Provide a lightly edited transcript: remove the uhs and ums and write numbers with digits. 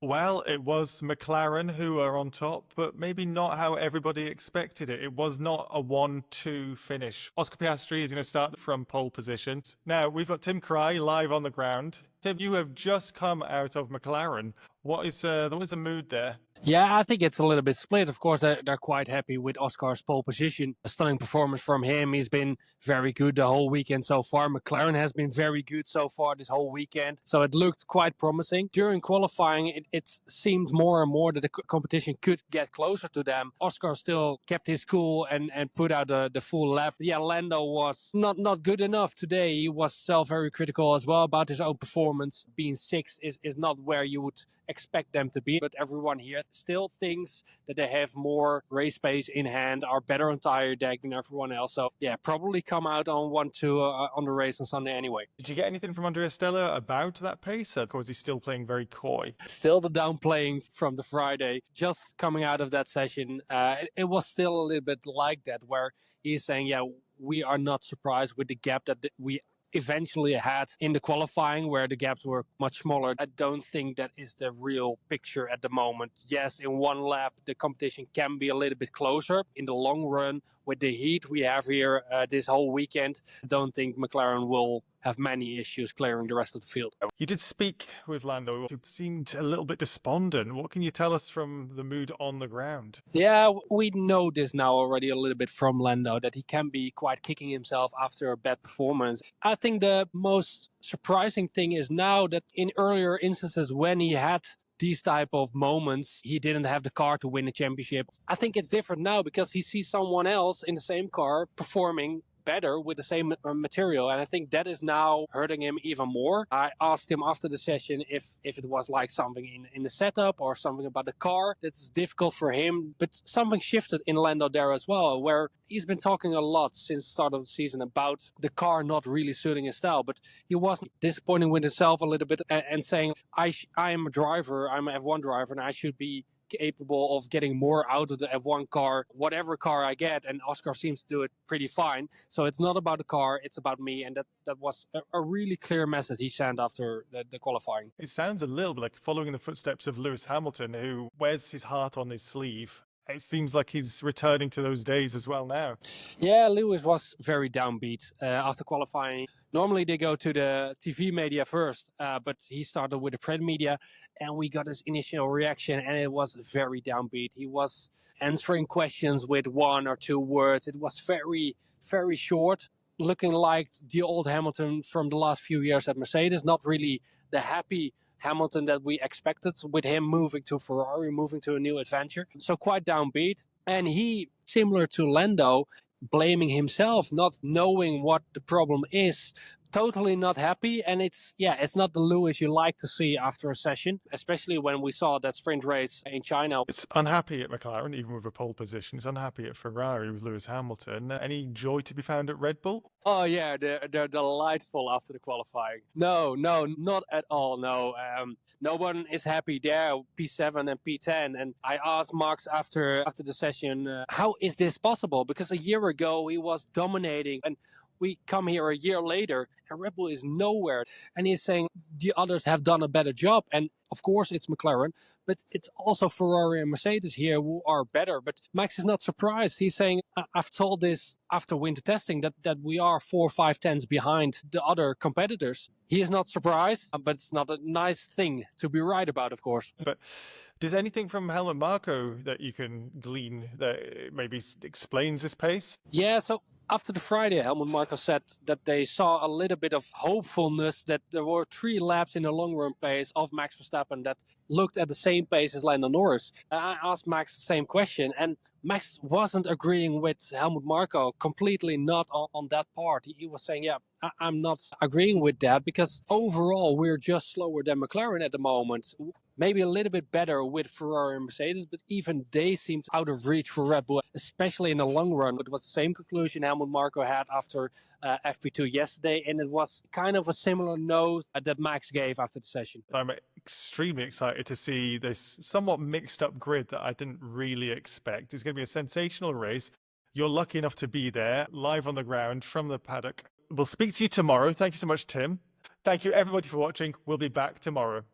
Well, it was McLaren who are on top, but maybe not how everybody expected it. It was not a 1-2 finish. Oscar Piastri is going to start from pole positions. Now, we've got Tim Kraaij live on the ground. Tim, you have just come out of McLaren. What is the mood there? Yeah, I think it's a little bit split. Of course, they're quite happy with Oscar's pole position. A stunning performance from him. He's been very good the whole weekend so far. McLaren has been very good so far this whole weekend. So it looked quite promising. During qualifying, it seemed more and more that the competition could get closer to them. Oscar still kept his cool and put out the full lap. Yeah, Lando was not good enough today. He was very critical as well about his own performance. Being sixth is not where you would expect them to be, but everyone here still thinks that they have more race pace in hand, are better on tire deck than everyone else. So yeah, probably come out on 1-2 on the race on Sunday anyway. Did you get anything from Andrea Stella about that pace? Of course, he's still playing very coy. Still the downplaying from the Friday, just coming out of that session. It was still a little bit like that, where he's saying, yeah, we are not surprised with the gap that we eventually had in the qualifying, where the gaps were much smaller. I don't think that is the real picture at the moment. Yes, in one lap the competition can be a little bit closer. In the long run, with the heat we have here this whole weekend, I don't think McLaren will have many issues clearing the rest of the field. You did speak with Lando, who seemed a little bit despondent. What can you tell us from the mood on the ground? Yeah, we know this now already a little bit from Lando, that he can be quite kicking himself after a bad performance. I think the most surprising thing is now that in earlier instances when he had these type of moments, he didn't have the car to win a championship. I think it's different now because he sees someone else in the same car performing better with the same material, and I think that is now hurting him even more. I asked him after the session if it was like something in the setup or something about the car that's difficult for him, but something shifted in Lando there as well, where he's been talking a lot since the start of the season about the car not really suiting his style, but he wasn't disappointing with himself a little bit and saying, I am a driver, I'm an F1 driver, and I should be capable of getting more out of the F1 car, whatever car I get, and Oscar seems to do it pretty fine. So it's not about the car, it's about me, and that was a really clear message he sent after the qualifying. It sounds a little bit like following in the footsteps of Lewis Hamilton, who wears his heart on his sleeve. It seems like he's returning to those days as well now. Yeah, Lewis was very downbeat after qualifying. Normally they go to the TV media first, but he started with the print media, and we got his initial reaction, and it was very downbeat. He was answering questions with 1 or 2 words. It was very, very short, looking like the old Hamilton from the last few years at Mercedes, not really the happy Hamilton that we expected, with him moving to Ferrari, moving to a new adventure. So quite downbeat. And he, similar to Lando, blaming himself, not knowing what the problem is, totally not happy. And it's not the Lewis you like to see after a session, especially when we saw that sprint race in China. It's unhappy at McLaren, even with a pole position. It's unhappy at Ferrari with Lewis Hamilton. Any joy to be found at Red Bull? Oh yeah, they're delightful after the qualifying. No, not at all. No, no one is happy there. P7 and P10. And I asked Max after the session, how is this possible? Because a year ago he was dominating, and we come here a year later and Red Bull is nowhere. And he's saying the others have done a better job. And of course it's McLaren, but it's also Ferrari and Mercedes here who are better. But Max is not surprised. He's saying, I've told this after winter testing that we are 4 or 5 tenths behind the other competitors. He is not surprised, but it's not a nice thing to be right about, of course. But does anything from Helmut Marko that you can glean that maybe explains this pace? Yeah, so after the Friday, Helmut Marko said that they saw a little bit of hopefulness that there were 3 laps in the long run pace of Max Verstappen that looked at the same pace as Lando Norris. I asked Max the same question, and Max wasn't agreeing with Helmut Marko, completely not on that part. He was saying, yeah, I'm not agreeing with that, because overall we're just slower than McLaren at the moment. Maybe a little bit better with Ferrari and Mercedes, but even they seemed out of reach for Red Bull, especially in the long run. It was the same conclusion Helmut Marko had after FP2 yesterday, and it was kind of a similar note that Max gave after the session. I'm extremely excited to see this somewhat mixed up grid that I didn't really expect. It's going to be a sensational race. You're lucky enough to be there, live on the ground from the paddock. We'll speak to you tomorrow. Thank you so much, Tim. Thank you, everybody, for watching. We'll be back tomorrow.